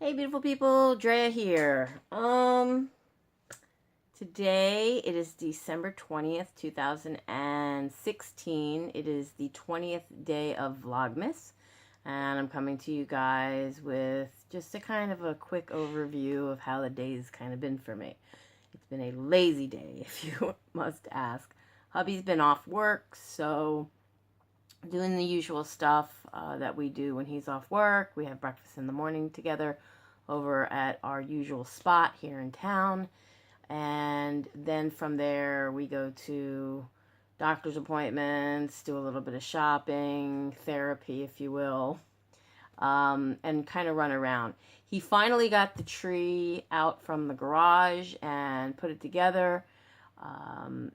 Hey beautiful people, Drea here. Today it is December 20th, 2016. It is the 20th day of Vlogmas, and I'm coming to you guys with just a kind of a quick overview of how the day's kind of been for me. It's been a lazy day, if you must ask. Hubby's been off work, so doing the usual stuff that we do when he's off work. We have breakfast in the morning together over at our usual spot here in town. And then from there, we go to doctor's appointments, do a little bit of shopping, therapy, if you will, and kind of run around. He finally got the tree out from the garage and put it together.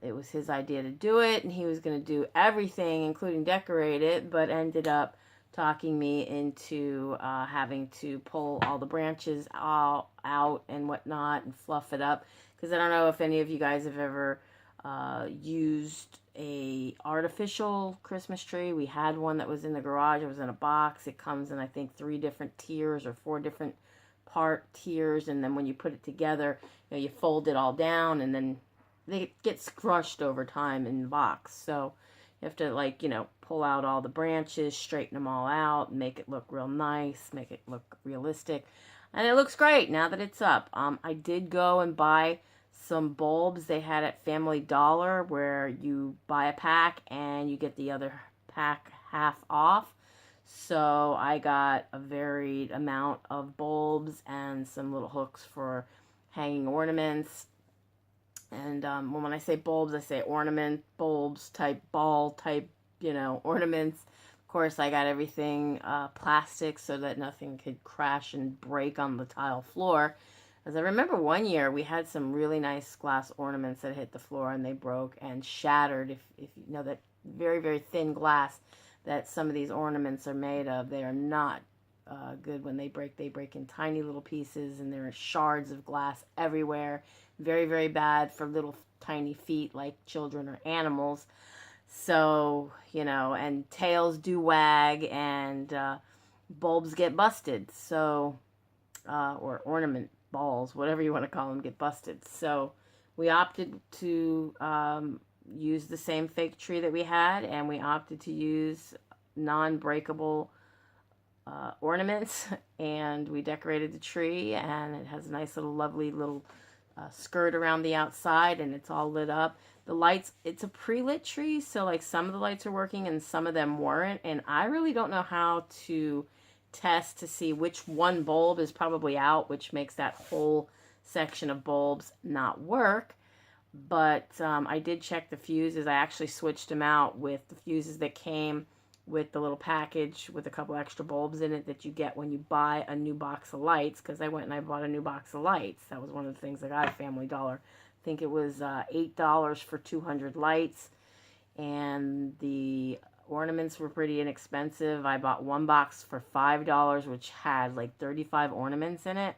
It was his idea to do it, and he was going to do everything, including decorate it, but ended up talking me into having to pull all the branches out and whatnot and fluff it up. Because I don't know if any of you guys have ever used a artificial Christmas tree. We had one that was in the garage. It was in a box. It comes in, I think, 3 different tiers or 4 different part tiers. And then when you put it together, you fold it all down, and then it gets crushed over time in the box. So you have to, pull out all the branches, straighten them all out, make it look real nice, make it look realistic. And it looks great now that it's up. I did go and buy some bulbs they had at Family Dollar, where you buy a pack and you get the other pack half off. So I got a varied amount of bulbs and some little hooks for hanging ornaments. And when I say bulbs, I say ornament, bulbs type, ball type, ornaments. Of course, I got everything plastic so that nothing could crash and break on the tile floor. As I remember one year, we had some really nice glass ornaments that hit the floor and they broke and shattered. If you know that very, very thin glass that some of these ornaments are made of, they are not good when they break. They break in tiny little pieces, and there are shards of glass everywhere. Very, very bad for little tiny feet like children or animals. So, and tails do wag, and bulbs get busted. So, or ornament balls, whatever you want to call them, get busted. So we opted to use the same fake tree that we had, and we opted to use non-breakable ornaments, and we decorated the tree, and it has a nice little lovely little skirt around the outside, and it's all lit up. The lights, it's a pre-lit tree, so like some of the lights are working and some of them weren't, and I really don't know how to test to see which one bulb is probably out, which makes that whole section of bulbs not work. But I did check the fuses. I actually switched them out with the fuses that came with the little package with a couple extra bulbs in it that you get when you buy a new box of lights, because I went and I bought a new box of lights. That was one of the things I got at Family Dollar. I think it was $8 for 200 lights, and the ornaments were pretty inexpensive. I bought one box for $5, which had like 35 ornaments in it,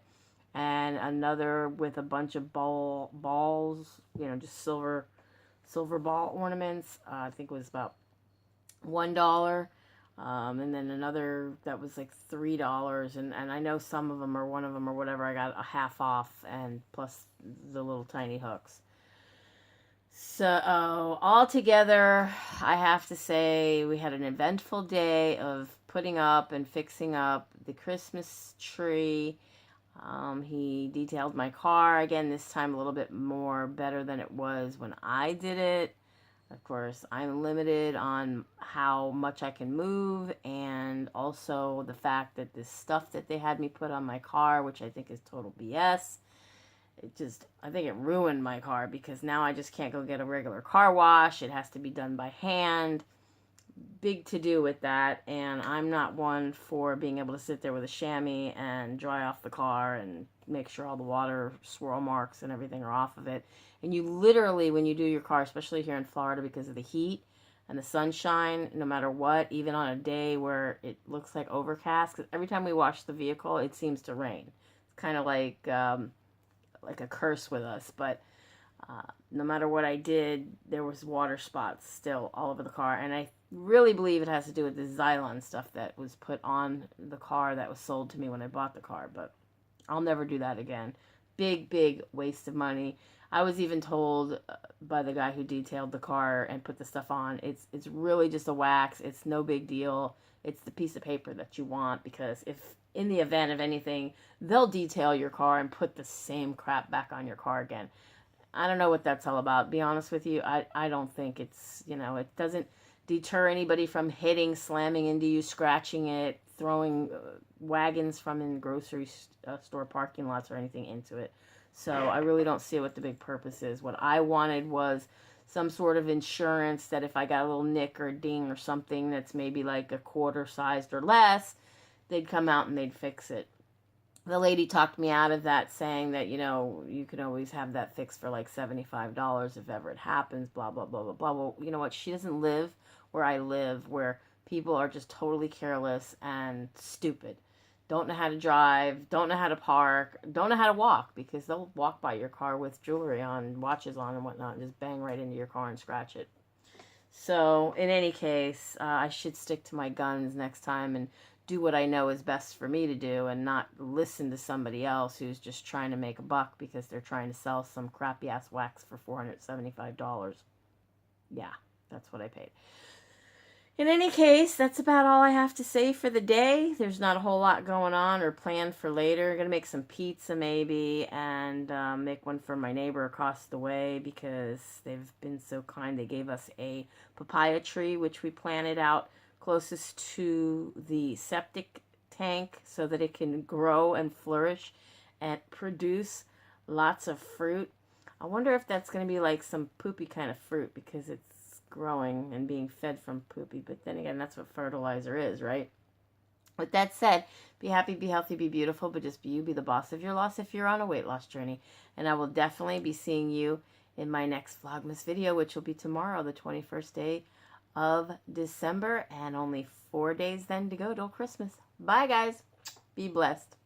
and another with a bunch of balls, just silver ball ornaments. I think it was about $1, and then another that was like $3, and I know some of them, or one of them or whatever, I got a half off, and plus the little tiny hooks. So altogether, I have to say we had an eventful day of putting up and fixing up the Christmas tree. He detailed my car again, this time a little bit more better than it was when I did it. Of course, I'm limited on how much I can move, and also the fact that this stuff that they had me put on my car, which I think is total BS, I think it ruined my car, because now I just can't go get a regular car wash. It has to be done by hand. Big to do with that, and I'm not one for being able to sit there with a chamois and dry off the car and make sure all the water swirl marks and everything are off of it. And you literally, when you do your car, especially here in Florida because of the heat and the sunshine, no matter what, even on a day where it looks like overcast, because every time we wash the vehicle, it seems to rain. It's kind of like a curse with us, but no matter what I did, there was water spots still all over the car, and I really believe it has to do with the Xylon stuff that was put on the car that was sold to me when I bought the car. But I'll never do that again. Big, big waste of money. I was even told by the guy who detailed the car and put the stuff on, it's really just a wax. It's no big deal. It's the piece of paper that you want, because if in the event of anything, they'll detail your car and put the same crap back on your car again. I don't know what that's all about. Be honest with you, I don't think it's, it doesn't deter anybody from hitting, slamming into you, scratching it, throwing wagons from in grocery store parking lots or anything into it. So I really don't see what the big purpose is. What I wanted was some sort of insurance that if I got a little nick or ding or something that's maybe like a quarter sized or less, they'd come out and they'd fix it. The lady talked me out of that, saying that, you can always have that fixed for like $75 if ever it happens, blah, blah, blah, blah, blah. Well, you know what? She doesn't live where I live, where people are just totally careless and stupid. Don't know how to drive, don't know how to park, don't know how to walk, because they'll walk by your car with jewelry on, watches on and whatnot, and just bang right into your car and scratch it. So, in any case, I should stick to my guns next time and do what I know is best for me to do, and not listen to somebody else who's just trying to make a buck because they're trying to sell some crappy ass wax for $475. Yeah, that's what I paid. In any case, that's about all I have to say for the day. There's not a whole lot going on or planned for later. I'm going to make some pizza maybe, and make one for my neighbor across the way, because they've been so kind. They gave us a papaya tree, which we planted out closest to the septic tank so that it can grow and flourish and produce lots of fruit. I wonder if that's going to be like some poopy kind of fruit, because it's growing and being fed from poopy. But then again, that's what fertilizer is, right? With that said, be happy, be healthy, be beautiful, but just be you. Be the boss of your loss if you're on a weight loss journey. And I will definitely be seeing you in my next Vlogmas video, which will be tomorrow, the 21st day of December, and only 4 days then to go till Christmas. Bye, guys. Be blessed.